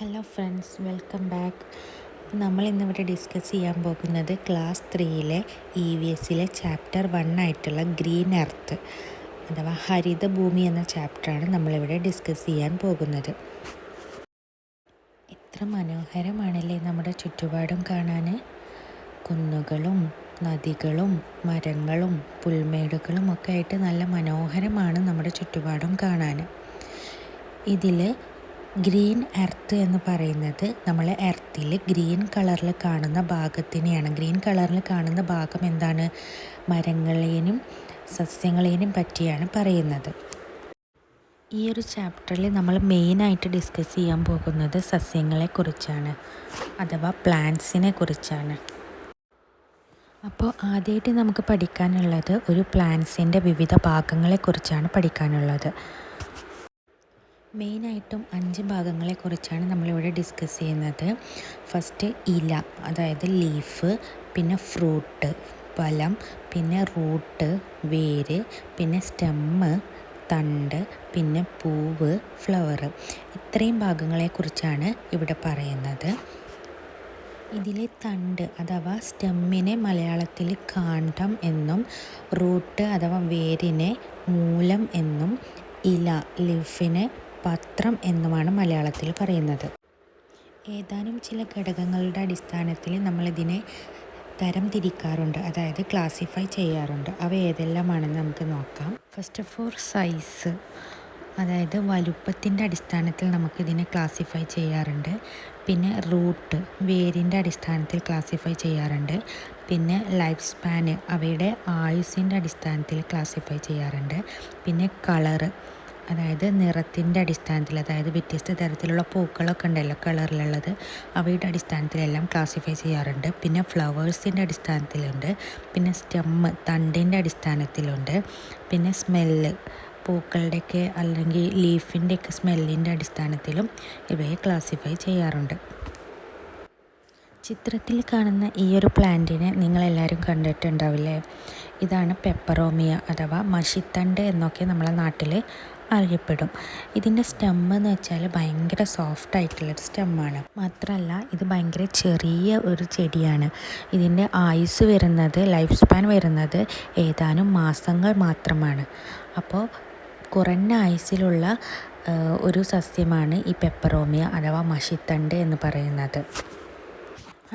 Hello friends, welcome back. നമ്മൾ ഇന്നിവിടെ discuss ചെയ്യാൻ പോകുന്നത് ക്ലാസ് 3 EVSലെ ചാപ്റ്റർ 1 ആയിട്ടുള്ള ഗ്രീൻ എർത്ത് അഥവാ ഹരിതഭൂമി എന്ന ചാപ്റ്ററാണ് നമ്മളിവിടെ ഡിസ്കസ് ചെയ്യാൻ പോകുന്നത്. എത്ര മനോഹരമാണല്ലേ നമ്മുടെ ചുറ്റുപാടും കാണാൻ. കുന്നുകളും നദികളും മരങ്ങളും പുൽമേടുകളും ഒക്കെ ആയിട്ട് നല്ല മനോഹരമാണ് നമ്മുടെ ചുറ്റുപാടും കാണാൻ. ഇതിൽ ഗ്രീൻ എർത്ത് എന്ന് പറയുന്നത് നമ്മൾ എർത്തിൽ ഗ്രീൻ കളറിൽ കാണുന്ന ഭാഗത്തിനെയാണ്. ഗ്രീൻ കളറിൽ കാണുന്ന ഭാഗം എന്താണ്? മരങ്ങളെയും സസ്യങ്ങളെയും പറ്റിയാണ് പറയുന്നത്. ഈ ഒരു ചാപ്റ്ററിൽ നമ്മൾ മെയിനായിട്ട് ഡിസ്കസ് ചെയ്യാൻ പോകുന്നത് സസ്യങ്ങളെക്കുറിച്ചാണ്, അഥവാ പ്ലാന്റ്സിനെ കുറിച്ചാണ്. അപ്പോൾ ആദ്യമായിട്ട് നമുക്ക് പഠിക്കാനുള്ളത് ഒരു പ്ലാന്റ്സിൻ്റെ വിവിധ ഭാഗങ്ങളെക്കുറിച്ചാണ് പഠിക്കാനുള്ളത്. മെയിനായിട്ടും 5 ഭാഗങ്ങളെക്കുറിച്ചാണ് നമ്മളിവിടെ ഡിസ്കസ് ചെയ്യുന്നത്. ഫസ്റ്റ് ഇല, അതായത് ലീഫ്, പിന്നെ ഫ്രൂട്ട് ഫലം, പിന്നെ റൂട്ട് വേര്, പിന്നെ സ്റ്റെമ്മ് തണ്ട്, പിന്നെ പൂവ് ഫ്ലവർ. ഇത്രയും ഭാഗങ്ങളെക്കുറിച്ചാണ് ഇവിടെ പറയുന്നത്. ഇതിലെ തണ്ട് അഥവാ സ്റ്റെമ്മിനെ മലയാളത്തിൽ കാണ്ഡം എന്നും, റൂട്ട് അഥവാ വേരിനെ മൂലം എന്നും, ഇല ലീഫിനെ പത്രം എന്നുമാണ് മലയാളത്തിൽ പറയുന്നത്. ഏതാനും ചില ഘടകങ്ങളുടെ അടിസ്ഥാനത്തിൽ നമ്മളിതിനെ തരം തിരിക്കാറുണ്ട്, അതായത് ക്ലാസിഫൈ ചെയ്യാറുണ്ട്. അവ ഏതെല്ലാമാണെന്ന് നമുക്ക് നോക്കാം. ഫസ്റ്റ് ഓഫ് ഓൾ സൈസ്, അതായത് വലുപ്പത്തിൻ്റെ അടിസ്ഥാനത്തിൽ നമുക്കിതിനെ ക്ലാസിഫൈ ചെയ്യാറുണ്ട്. പിന്നെ റൂട്ട് വേരിൻ്റെ അടിസ്ഥാനത്തിൽ ക്ലാസിഫൈ ചെയ്യാറുണ്ട്. പിന്നെ ലൈഫ് സ്പാന് അവയുടെ ആയുസ്സിൻ്റെ അടിസ്ഥാനത്തിൽ ക്ലാസിഫൈ ചെയ്യാറുണ്ട്. പിന്നെ കളറ്, അതായത് നിറത്തിൻ്റെ അടിസ്ഥാനത്തിൽ, അതായത് വ്യത്യസ്ത തരത്തിലുള്ള പൂക്കളൊക്കെ ഉണ്ടല്ലോ കളറിലുള്ളത്, അവയുടെ അടിസ്ഥാനത്തിലെല്ലാം ക്ലാസിഫൈ ചെയ്യാറുണ്ട്. പിന്നെ ഫ്ലവേഴ്സിൻ്റെ അടിസ്ഥാനത്തിലുണ്ട്. പിന്നെ സ്റ്റെമ്മ് തണ്ടിൻ്റെ അടിസ്ഥാനത്തിലുണ്ട്. പിന്നെ സ്മെല്ല് പൂക്കളുടെയൊക്കെ അല്ലെങ്കിൽ ലീഫിൻ്റെയൊക്കെ സ്മെല്ലിൻ്റെ അടിസ്ഥാനത്തിലും ഇവയെ ക്ലാസിഫൈ ചെയ്യാറുണ്ട്. ചിത്രത്തിൽ കാണുന്ന ഈ ഒരു പ്ലാന്റിനെ നിങ്ങളെല്ലാവരും കണ്ടിട്ടുണ്ടാവില്ലേ? ഇതാണ് പെപ്പറോമിയ അഥവാ മഷിത്തണ്ട് എന്നൊക്കെ നമ്മളെ നാട്ടിൽ അറിയപ്പെടും. ഇതിൻ്റെ സ്റ്റെമ്മ് എന്ന് വെച്ചാൽ ഭയങ്കര സോഫ്റ്റ് ആയിട്ടുള്ളൊരു സ്റ്റെമ്മാണ്. മാത്രമല്ല ഇത് ഭയങ്കര ചെറിയ ഒരു ചെടിയാണ്. ഇതിൻ്റെ ആയുസ് വരുന്നത്, ലൈഫ് സ്പാൻ വരുന്നത് ഏതാനും മാസങ്ങൾ മാത്രമാണ്. അപ്പോൾ കുറഞ്ഞ ആയുസ്സിലുള്ള ഒരു സസ്യമാണ് ഈ പെപ്പറോമിയ അഥവാ മഷിത്തണ്ട് എന്ന് പറയുന്നത്.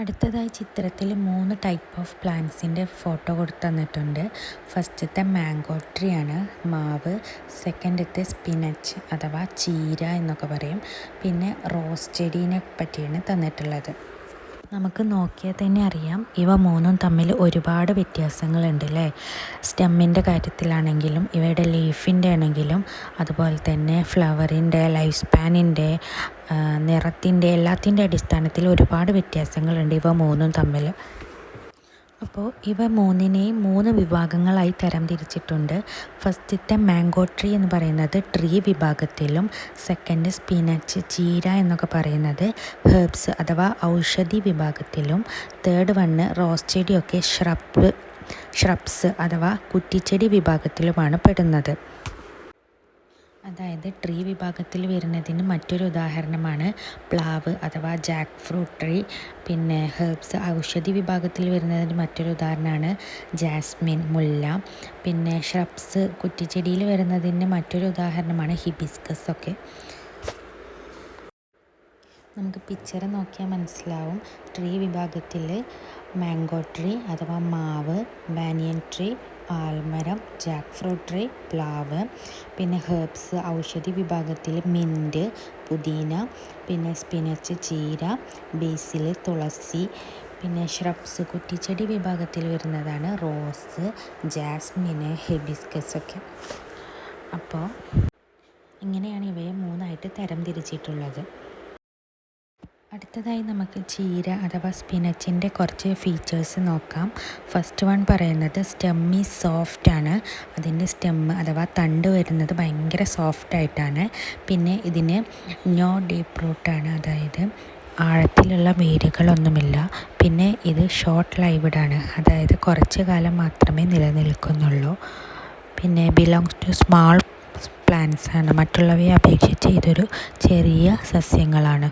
അടുത്തതായി ചിത്രത്തിൽ 3 ടൈപ്പ് ഓഫ് പ്ലാന്റ്സിൻ്റെ ഫോട്ടോ കൊടുത്ത് തന്നിട്ടുണ്ട്. ഫസ്റ്റത്തെ മാംഗോ ട്രീ ആണ്, മാവ്. സെക്കൻഡത്തെ സ്പിനച്ച് അഥവാ ചീര എന്നൊക്കെ പറയും. പിന്നെ റോസ് ചെടീനെ പറ്റിയാണ് തന്നിട്ടുള്ളത്. നമുക്ക് നോക്കിയാൽ തന്നെ അറിയാം ഇവ മൂന്നും തമ്മിൽ ഒരുപാട് വ്യത്യാസങ്ങളുണ്ട് അല്ലേ? സ്റ്റെമ്മിൻ്റെ കാര്യത്തിലാണെങ്കിലും ഇവയുടെ ലീഫിൻ്റെ ആണെങ്കിലും അതുപോലെ തന്നെ ഫ്ലവറിൻ്റെ, ലൈഫ് സ്പാനിൻ്റെ, നിറത്തിൻ്റെ, എല്ലാത്തിൻ്റെ അടിസ്ഥാനത്തിൽ ഒരുപാട് വ്യത്യാസങ്ങളുണ്ട് ഇവ മൂന്നും തമ്മിൽ. അപ്പോൾ ഇവ മൂന്നിനെയും 3 വിഭാഗങ്ങളായി തരം തിരിച്ചിട്ടുണ്ട്. ഫസ്റ്റത്തെ മാംഗോ ട്രീ എന്ന് പറയുന്നത് ട്രീ വിഭാഗത്തിലും, സെക്കൻഡ് സ്പിനച്ച് ചീര എന്നൊക്കെ പറയുന്നത് ഹെർബ്സ് അഥവാ ഔഷധി വിഭാഗത്തിലും, തേർഡ് വണ്ണ് റോസ് ചെടിയൊക്കെ ഷ്രബ്സ് അഥവാ കുറ്റിച്ചെടി വിഭാഗത്തിലുമാണ് പെടുന്നത്. അതായത് ട്രീ വിഭാഗത്തിൽ വരുന്നതിന് മറ്റൊരു ഉദാഹരണമാണ് പ്ലാവ് അഥവാ ജാക്ക് ഫ്രൂട്ട് ട്രീ. പിന്നെ ഹെർബ്സ് ഔഷധി വിഭാഗത്തിൽ വരുന്നതിന് മറ്റൊരു ഉദാഹരണമാണ് ജാസ്മിൻ മുല്ല. പിന്നെ ഷ്രബ്സ് കുറ്റിച്ചെടിയിൽ വരുന്നതിന് മറ്റൊരു ഉദാഹരണമാണ് ഹിബിസ്കസ് ഒക്കെ. നമുക്ക് പിക്ചർ നോക്കിയാൽ മനസ്സിലാവും. ട്രീ വിഭാഗത്തിൽ മാംഗോ ട്രീ അഥവാ മാവ്, ബാനിയൻ ട്രീ ആൽമരം, ജാക്ക് ഫ്രൂട്ട് ട്രീ പ്ലാവ്. പിന്നെ ഹെർബ്സ് ഔഷധി വിഭാഗത്തിൽ മിൻറ്റ് പുതിന, പിന്നെ സ്പിനച്ച് ചീര, ബേസിൽ തുളസി. പിന്നെ ഷ്രബ്സ് കുറ്റിച്ചെടി വിഭാഗത്തിൽ വരുന്നതാണ് റോസ്, ജാസ്മിന്, ഹിബിസ്കസ് ഒക്കെ. അപ്പോൾ ഇങ്ങനെയാണ് ഇവയെ 3ആയിട്ട് തരം തിരിച്ചിട്ടുള്ളത്. അടുത്തതായി നമുക്ക് ചീര അഥവാ സ്പിനച്ചിൻ്റെ കുറച്ച് ഫീച്ചേഴ്സ് നോക്കാം. ഫസ്റ്റ് വൺ പറയുന്നത് സ്റ്റെമ്മി സോഫ്റ്റ് ആണ്. അതിൻ്റെ സ്റ്റെമ്മ് അഥവാ തണ്ട് വരുന്നത് ഭയങ്കര സോഫ്റ്റായിട്ടാണ്. പിന്നെ ഇതിന് നോ ഡീപ്പ് റൂട്ടാണ്, അതായത് ആഴത്തിലുള്ള വേരുകളൊന്നുമില്ല. പിന്നെ ഇത് ഷോർട്ട് ലൈവ്ഡ് ആണ്, അതായത് കുറച്ച് കാലം മാത്രമേ നിലനിൽക്കുന്നുള്ളൂ. പിന്നെ ബിലോങ്സ് ടു സ്മാൾ പ്ലാന്റ്സ് ആണ്. മറ്റുള്ളവയെ അപേക്ഷിച്ച് ഇതൊരു ചെറിയ സസ്യങ്ങളാണ്.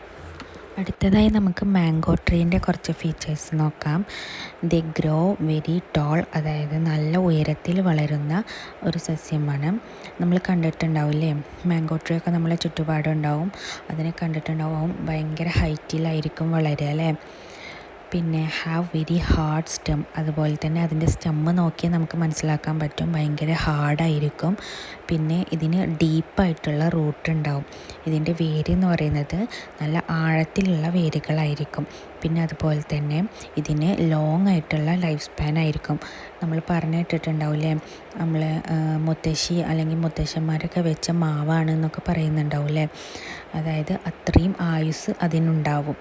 അടുത്തതായി നമുക്ക് മാംഗോ ട്രീൻ്റെ കുറച്ച് ഫീച്ചേഴ്സ് നോക്കാം. ദി ഗ്രോ വെരി ടോൾ, അതായത് നല്ല ഉയരത്തിൽ വളരുന്ന ഒരു സസ്യമാണ്. നമ്മൾ കണ്ടിട്ടുണ്ടാവില്ലേ, മാംഗോ ട്രീ ഒക്കെ നമ്മളെ ചുറ്റുപാടുണ്ടാവും, അതിനെ കണ്ടിട്ടുണ്ടാവും. ഭയങ്കര ഹൈറ്റിലായിരിക്കും വളരുക അല്ലേ. പിന്നെ ഹാവ് വെരി ഹാർഡ് സ്റ്റെം, അതുപോലെ തന്നെ അതിൻ്റെ സ്റ്റെമ്മ് നോക്കിയാൽ നമുക്ക് മനസ്സിലാക്കാൻ പറ്റും, ഭയങ്കര ഹാർഡായിരിക്കും. പിന്നെ ഇതിന് ഡീപ്പായിട്ടുള്ള റൂട്ട് ഉണ്ടാവും. ഇതിൻ്റെ വേര് എന്ന് പറയുന്നത് നല്ല ആഴത്തിലുള്ള വേരുകളായിരിക്കും. പിന്നെ അതുപോലെ തന്നെ ഇതിന് ലോങ് ആയിട്ടുള്ള ലൈഫ് സ്പാൻ ആയിരിക്കും. നമ്മൾ പറഞ്ഞു കേട്ടിട്ടുണ്ടാവില്ലേ, നമ്മൾ മുത്തശ്ശി അല്ലെങ്കിൽ മുത്തശ്ശന്മാരൊക്കെ വെച്ച മാവാണ് എന്നൊക്കെ പറയുന്നുണ്ടാവില്ലേ, അതായത് അത്രയും ആയുസ് അതിനുണ്ടാവും.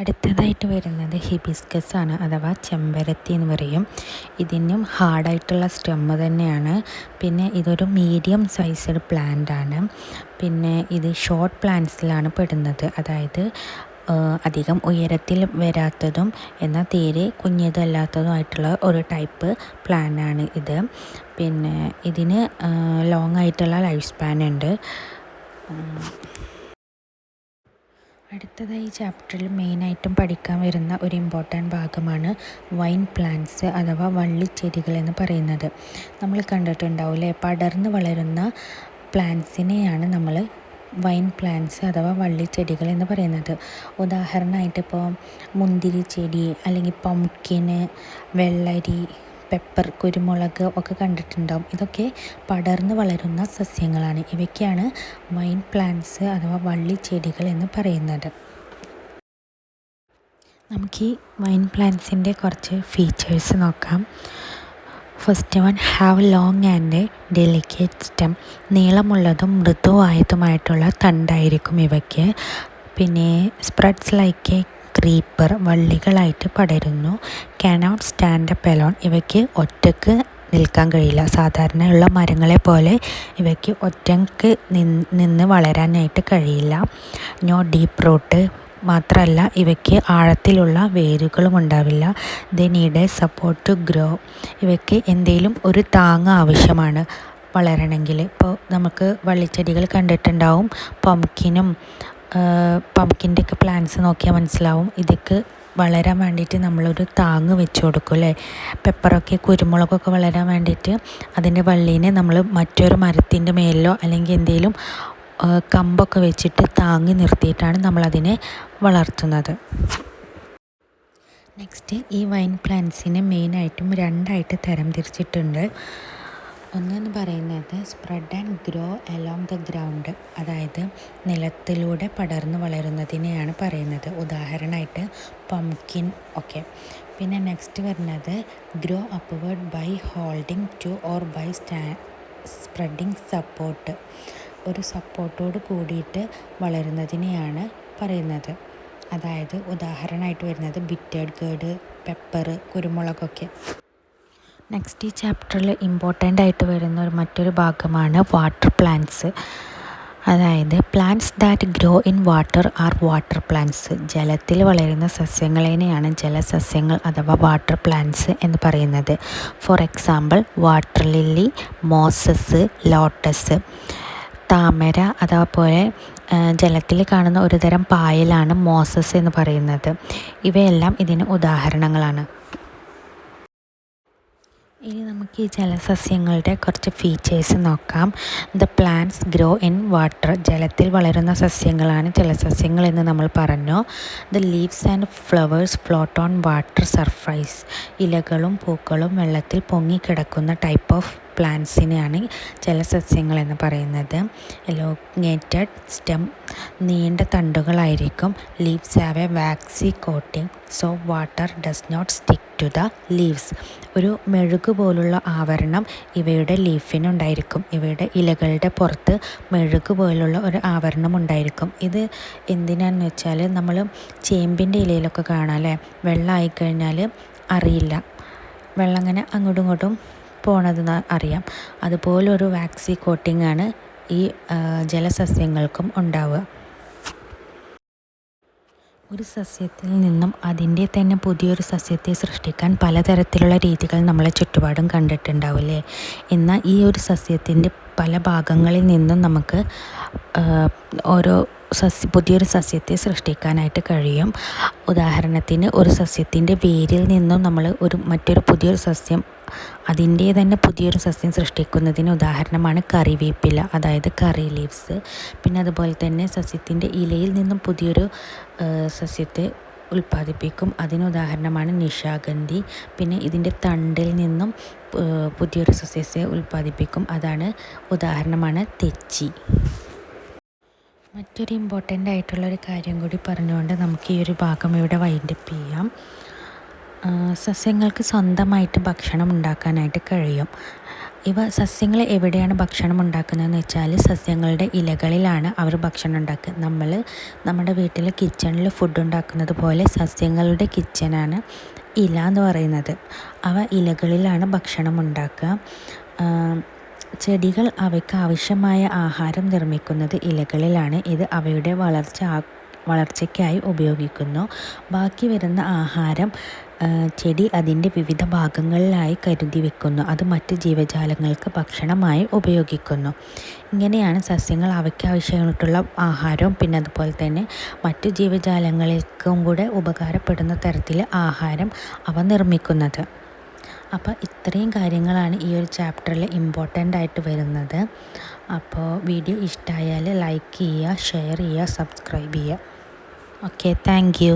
അടുത്തതായിട്ട് വരുന്നത് ഹിബിസ്കസ് ആണ്, അഥവാ ചെമ്പരത്തി എന്ന് പറയും. ഇതിനും ഹാർഡായിട്ടുള്ള സ്റ്റെമ്മ് തന്നെയാണ്. പിന്നെ ഇതൊരു മീഡിയം സൈസ്ഡ് പ്ലാന്റ് ആണ്. പിന്നെ ഇത് ഷോർട്ട് പ്ലാന്റ്സിലാണ് പെടുന്നത്, അതായത് അധികം ഉയരത്തിൽ വരാത്തതും എന്നാൽ തീരെ കുഞ്ഞതല്ലാത്തതുമായിട്ടുള്ള ഒരു ടൈപ്പ് പ്ലാന്റാണ് ഇത്. പിന്നെ ഇതിന് ലോങ് ആയിട്ടുള്ള ലൈഫ് സ്പാൻ ഉണ്ട്. അടുത്തതായി ഈ ചാപ്റ്ററിൽ മെയിനായിട്ടും പഠിക്കാൻ വരുന്ന ഒരു ഇമ്പോർട്ടൻ്റ് ഭാഗമാണ് വൈൻ പ്ലാന്റ്സ് അഥവാ വള്ളിച്ചെടികൾ എന്ന് പറയുന്നത്. നമ്മൾ കണ്ടിട്ടുണ്ടാവില്ലേ, പടർന്ന് വളരുന്ന പ്ലാന്റ്സിനെയാണ് നമ്മൾ വൈൻ പ്ലാന്റ്സ് അഥവാ വള്ളിച്ചെടികൾ എന്ന് പറയുന്നത്. ഉദാഹരണമായിട്ട് ഇപ്പോൾ മുന്തിരി ചെടി അല്ലെങ്കിൽ പംകിന്, വെള്ളരി, പെപ്പർ, കുരുമുളക് ഒക്കെ കണ്ടിട്ടുണ്ടാവും. ഇതൊക്കെ പടർന്ന് വളരുന്ന സസ്യങ്ങളാണ്. ഇവയ്ക്കാണ് വൈൻ പ്ലാന്റ്സ് അഥവാ വള്ളിച്ചെടികൾ എന്ന് പറയുന്നത്. നമുക്ക് ഈ വൈൻ പ്ലാന്റ്സിൻ്റെ കുറച്ച് ഫീച്ചേഴ്സ് നോക്കാം. First one, have long and delicate stem, നീളമുള്ളതും മൃദുവായതുമായിട്ടുള്ള തണ്ടായിരിക്കും ഇവയ്ക്ക്. പിന്നെ സ്പ്രെഡ്സ് ലൈക്ക് എ ക്രീപ്പർ, വള്ളികളായിട്ട് പടരുന്നു. കാനോട്ട് സ്റ്റാൻഡ് അപ്പ് അലോൺ, ഇവയ്ക്ക് ഒറ്റക്ക് നിൽക്കാൻ കഴിയില്ല. സാധാരണയുള്ള മരങ്ങളെ പോലെ ഇവയ്ക്ക് ഒറ്റക്ക് നിന്ന് വളരാനായിട്ട് കഴിയില്ല. നോ ഡീപ്പ് റൂട്ട്, മാത്രമല്ല ഇവയ്ക്ക് ആഴത്തിലുള്ള വേരുകളും ഉണ്ടാവില്ല. They need a support to grow, ഇവയ്ക്ക് എന്തെങ്കിലും ഒരു താങ്ങ് ആവശ്യമാണ് വളരണമെങ്കിൽ. ഇപ്പോൾ നമുക്ക് വള്ളിച്ചെടികൾ കണ്ടിട്ടുണ്ടാവും, പംകിൻ്റെ ഒക്കെ പ്ലാന്റ്സ് നോക്കിയാൽ മനസ്സിലാവും. ഇതൊക്കെ വളരാൻ വേണ്ടിയിട്ട് നമ്മളൊരു താങ്ങ് വെച്ച് കൊടുക്കും അല്ലേ. പെപ്പറൊക്കെ, കുരുമുളകൊക്കെ വളരാൻ വേണ്ടിയിട്ട് അതിൻ്റെ വള്ളീനെ നമ്മൾ മറ്റൊരു മരത്തിൻ്റെ മേലിലോ അല്ലെങ്കിൽ എന്തെങ്കിലും കമ്പൊക്കെ വെച്ചിട്ട് താങ്ങി നിർത്തിയിട്ടാണ് നമ്മളതിനെ വളർത്തുന്നത്. നെക്സ്റ്റ്, ഈ വൈൻ പ്ലാന്റ്സിനെ മെയിനായിട്ടും രണ്ടായിട്ട് തരം തിരിച്ചിട്ടുണ്ട്. ഒന്നെന്ന് പറയുന്നത് spread and grow along the ground, അതായത് നിലത്തിലൂടെ പടർന്നു വളരുന്നതിനെയാണ് പറയുന്നത്. ഉദാഹരണമായിട്ട് പംകിൻ ഒക്കെ. പിന്നെ നെക്സ്റ്റ് വരുന്നത് grow upward by holding to or by spreading support, ഒരു സപ്പോർട്ടോട് കൂടിയിട്ട് വളരുന്നതിനെയാണ് പറയുന്നത്. അതായത് ഉദാഹരണമായിട്ട് വരുന്നത് ബിറ്റേഡ് ഗേർഡ്, പെപ്പർ, കുരുമുളകൊക്കെ. നെക്സ്റ്റ് ഈ ചാപ്റ്ററിൽ ഇമ്പോർട്ടൻ്റ് ആയിട്ട് വരുന്ന മറ്റൊരു ഭാഗമാണ് വാട്ടർ പ്ലാന്റ്സ്. അതായത് plants that grow in water are water plants, ജലത്തിൽ വളരുന്ന സസ്യങ്ങളെയാണ് ജലസസ്യങ്ങൾ അഥവാ വാട്ടർ പ്ലാന്റ്സ് എന്ന് പറയുന്നത്. For example water lily, mosses, lotus. താമര അഥവാ പോലെ ജലത്തിൽ കാണുന്ന ഒരു തരം പായലാണ് മോസസ് എന്ന് പറയുന്നത്. ഇവയെല്ലാം ഇതിന് ഉദാഹരണങ്ങളാണ്. ഇനി നമുക്ക് ഈ ജലസസ്യങ്ങളുടെ കുറച്ച് ഫീച്ചേഴ്സ് നോക്കാം. The plants grow in water, ജലത്തിൽ വളരുന്ന സസ്യങ്ങളാണ് ജലസസ്യങ്ങൾ എന്ന് നമ്മൾ പറഞ്ഞു. The leaves and flowers float on water surface, ഇലകളും പൂക്കളും വെള്ളത്തിൽ പൊങ്ങിക്കിടക്കുന്ന ടൈപ്പ് ഓഫ് പ്ലാന്റ്സിനെയാണ് ജലസസ്യങ്ങൾ എന്ന് പറയുന്നത്. എലോങ്ങേറ്റഡ് സ്റ്റെം, നീണ്ട തണ്ടുകളായിരിക്കും. Leaves have a waxy coating so water does not stick to the leaves, ഒരു മെഴുകു പോലുള്ള ആവരണം ഇവയുടെ ലീഫിനുണ്ടായിരിക്കും. ഇവയുടെ ഇലകളുടെ പുറത്ത് മെഴുകു പോലുള്ള ഒരു ആവരണം ഉണ്ടായിരിക്കും. ഇത് എന്തിനാണെന്ന് വെച്ചാൽ നമ്മൾ ചേമ്പിൻ്റെ ഇലയിലൊക്കെ കാണാം അല്ലേ, വെള്ളം ആയിക്കഴിഞ്ഞാൽ അറിയില്ല, വെള്ളം അങ്ങനെ അങ്ങോട്ടും ഇങ്ങോട്ടും പോണതെന്ന് അറിയാം. അതുപോലൊരു വാക്സി കോട്ടിംഗ് ആണ് ഈ ജലസസ്യങ്ങൾക്കും ഉണ്ടാവുക. ഒരു സസ്യത്തിൽ നിന്നും അതിൻ്റെ തന്നെ പുതിയൊരു സസ്യത്തെ സൃഷ്ടിക്കാൻ പലതരത്തിലുള്ള രീതികൾ നമ്മളെ ചുറ്റുപാടും കണ്ടിട്ടുണ്ടാവില്ലേ. എന്നാൽ ഈ ഒരു സസ്യത്തിൻ്റെ പല ഭാഗങ്ങളിൽ നിന്നും നമുക്ക് ഓരോ പുതിയൊരു സസ്യത്തെ സൃഷ്ടിക്കാനായിട്ട് കഴിയും. ഉദാഹരണത്തിന് ഒരു സസ്യത്തിൻ്റെ വേരിൽ നിന്നും നമ്മൾ മറ്റൊരു പുതിയൊരു സസ്യം അതിൻ്റെ തന്നെ പുതിയൊരു സസ്യം സൃഷ്ടിക്കുന്നതിന് ഉദാഹരണമാണ് കറിവേപ്പില, അതായത് കറി ലീവ്സ്. പിന്നെ അതുപോലെ തന്നെ സസ്യത്തിൻ്റെ ഇലയിൽ നിന്നും പുതിയൊരു സസ്യത്തെ ഉൽപ്പാദിപ്പിക്കും, അതിന് ഉദാഹരണമാണ് നിശാഗന്ധി. പിന്നെ ഇതിൻ്റെ തണ്ടിൽ നിന്നും പുതിയൊരു സസ്യത്തെ ഉൽപ്പാദിപ്പിക്കും, അതാണ് ഉദാഹരണമാണ് തെച്ചി. മറ്റൊരു ഇമ്പോർട്ടൻ്റ് ആയിട്ടുള്ളൊരു കാര്യം കൂടി പറഞ്ഞുകൊണ്ട് നമുക്ക് ഈ ഒരു ഭാഗം ഇവിടെ വൈൻഡപ്പ് ചെയ്യാം. സസ്യങ്ങൾക്ക് സ്വന്തമായിട്ട് ഭക്ഷണം ഉണ്ടാക്കാനായിട്ട് കഴിയും. സസ്യങ്ങൾ എവിടെയാണ് ഭക്ഷണം ഉണ്ടാക്കുന്നതെന്ന് വെച്ചാൽ സസ്യങ്ങളുടെ ഇലകളിലാണ് അവർ ഭക്ഷണം ഉണ്ടാക്കുക. നമ്മൾ നമ്മുടെ വീട്ടിൽ കിച്ചണിൽ ഫുഡ് ഉണ്ടാക്കുന്നത് പോലെ സസ്യങ്ങളുടെ കിച്ചനാണ് ഇല എന്ന് പറയുന്നത്. അവ ഇലകളിലാണ് ഭക്ഷണം ഉണ്ടാക്കുക. ചെടികൾ അവയ്ക്ക് ആവശ്യമായ ആഹാരം നിർമ്മിക്കുന്നത് ഇലകളിലാണ്. ഇത് അവയുടെ വളർച്ചയ്ക്കായി ഉപയോഗിക്കുന്നു. ബാക്കി വരുന്ന ആഹാരം ചെടി അതിൻ്റെ വിവിധ ഭാഗങ്ങളിലായി കരുതി വെക്കുന്നു. അത് മറ്റ് ജീവജാലങ്ങൾക്ക് ഭക്ഷണമായി ഉപയോഗിക്കുന്നു. ഇങ്ങനെയാണ് സസ്യങ്ങൾ അവയ്ക്ക് ആവശ്യമായിട്ടുള്ള ആഹാരവും പിന്നെ അതുപോലെ തന്നെ മറ്റു ജീവജാലങ്ങൾക്കും കൂടെ ഉപകാരപ്പെടുന്ന തരത്തിൽ ആഹാരം അവ നിർമ്മിക്കുന്നത്. അപ്പോൾ ഇത്രയും കാര്യങ്ങളാണ് ഈ ഒരു ചാപ്റ്ററിൽ ഇമ്പോർട്ടൻ്റ് ആയിട്ട് വരുന്നത്. അപ്പോൾ വീഡിയോ ഇഷ്ടമായാൽ ലൈക്ക് ചെയ്യുക, ഷെയർ ചെയ്യുക, സബ്സ്ക്രൈബ് ചെയ്യുക. Okay, thank you.